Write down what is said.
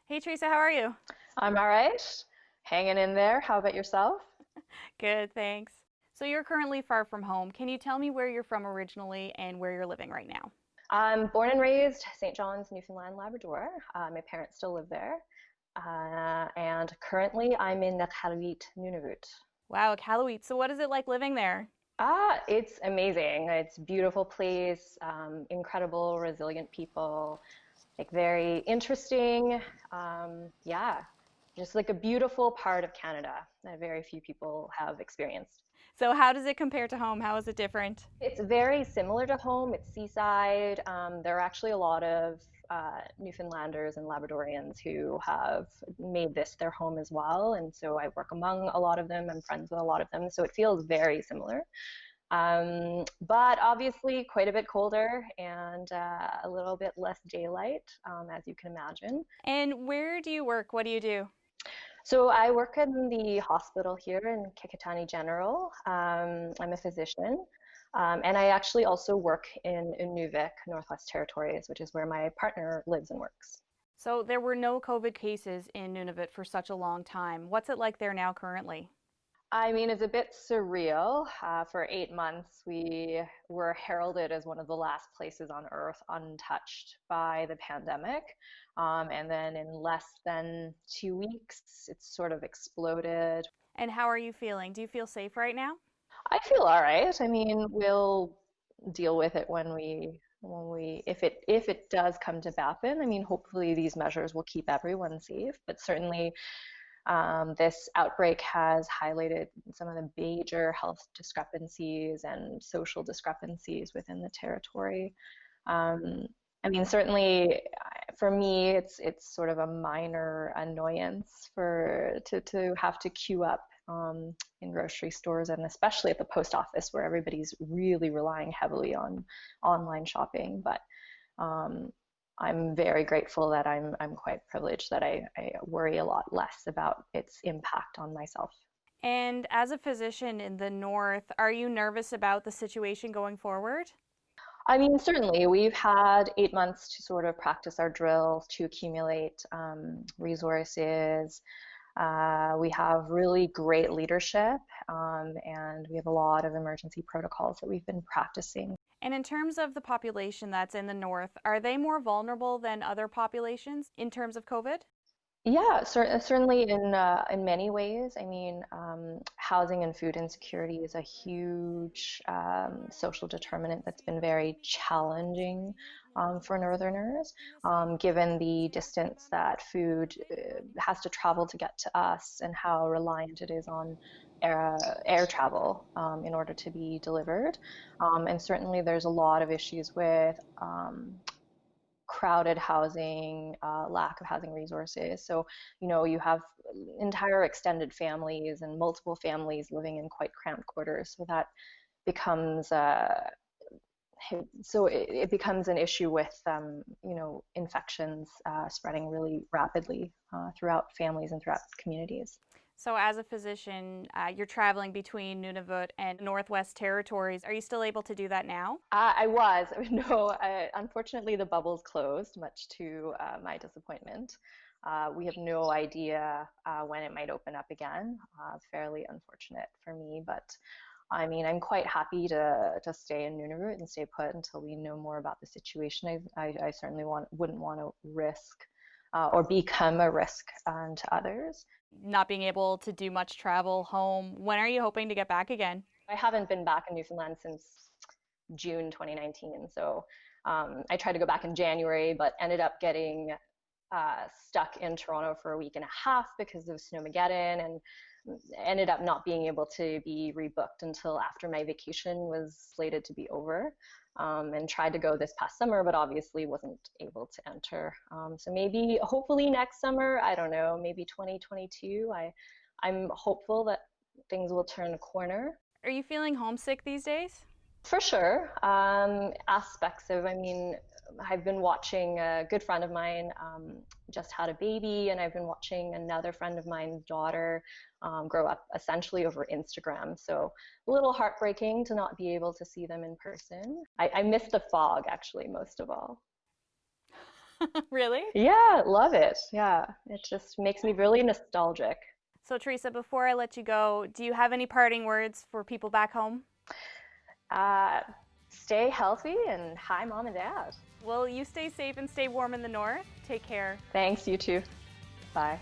Hey Teresa, how are you? I'm all right. Hanging in there. How about yourself? Good, thanks. So you're currently far from home. Can you tell me where you're from originally and where you're living right now? I'm born and raised St. John's, Newfoundland, Labrador. My parents still live there. And currently I'm in Nunavut, Nunavut. Wow, Iqaluit. So what is it like living there? It's amazing. It's a beautiful place, incredible, resilient people, like very interesting. Yeah, just like a beautiful part of Canada that very few people have experienced. So how does it compare to home? How is it different? It's very similar to home. It's seaside. There are actually a lot of Newfoundlanders and Labradorians who have made this their home as well. And so I work among a lot of them. I'm friends with a lot of them. So it feels very similar. But obviously quite a bit colder and a little bit less daylight, as you can imagine. And where do you work? What do you do? So I work in the hospital here in Kekatani General. I'm a physician. And I actually also work in Nunavut, Northwest Territories, which is where my partner lives and works. So there were no COVID cases in Nunavut for such a long time. What's it like there now currently? I mean, it's a bit surreal. For 8 months, we were heralded as one of the last places on Earth untouched by the pandemic. And then in less than 2 weeks, it's sort of exploded. And how are you feeling? Do you feel safe right now? I feel all right. I mean, we'll deal with it if it does come to happen. I mean, hopefully these measures will keep everyone safe, but certainly this outbreak has highlighted some of the major health discrepancies and social discrepancies within the territory. Um, I mean, certainly for me, it's sort of a minor annoyance to have to queue up in grocery stores and especially at the post office where everybody's really relying heavily on online shopping. But um, I'm very grateful that I'm quite privileged that I worry a lot less about its impact on myself. And as a physician in the north, are you nervous about the situation going forward? I mean, certainly, we've had 8 months to sort of practice our drills, to accumulate resources. We have really great leadership, and we have a lot of emergency protocols that we've been practicing. And in terms of the population that's in the north, are they more vulnerable than other populations in terms of COVID? Yeah, certainly in many ways. I mean, housing and food insecurity is a huge social determinant that's been very challenging for Northerners, given the distance that food has to travel to get to us and how reliant it is on air travel in order to be delivered. And certainly there's a lot of issues with crowded housing, lack of housing resources. So, you have entire extended families and multiple families living in quite cramped quarters. So that becomes it becomes an issue with infections spreading really rapidly throughout families and throughout communities. So, as a physician, you're traveling between Nunavut and Northwest Territories. Are you still able to do that now? I was. No, unfortunately, the bubble's closed, much to my disappointment. We have no idea when it might open up again. Fairly unfortunate for me, but I mean, I'm quite happy to stay in Nunavut and stay put until we know more about the situation. I certainly wouldn't want to risk or become a risk to others. Not being able to do much travel home. When are you hoping to get back again? I haven't been back in Newfoundland since June 2019. So I tried to go back in January, but ended up getting stuck in Toronto for a week and a half because of Snowmageddon and ended up not being able to be rebooked until after my vacation was slated to be over. And tried to go this past summer, but obviously wasn't able to enter. So maybe, hopefully next summer, I don't know, maybe 2022. I'm hopeful that things will turn a corner. Are you feeling homesick these days? For sure. Aspects of, I mean, I've been watching a good friend of mine just had a baby, and I've been watching another friend of mine's daughter grow up essentially over Instagram. So a little heartbreaking to not be able to see them in person. I miss the fog actually most of all. Really? Yeah, love it. Yeah, it just makes me really nostalgic. So, Theresa, before I let you go, do you have any parting words for people back home? Uh, Stay healthy and hi, mom and dad. Well, you stay safe and stay warm in the north. Take care. Thanks, you too. Bye.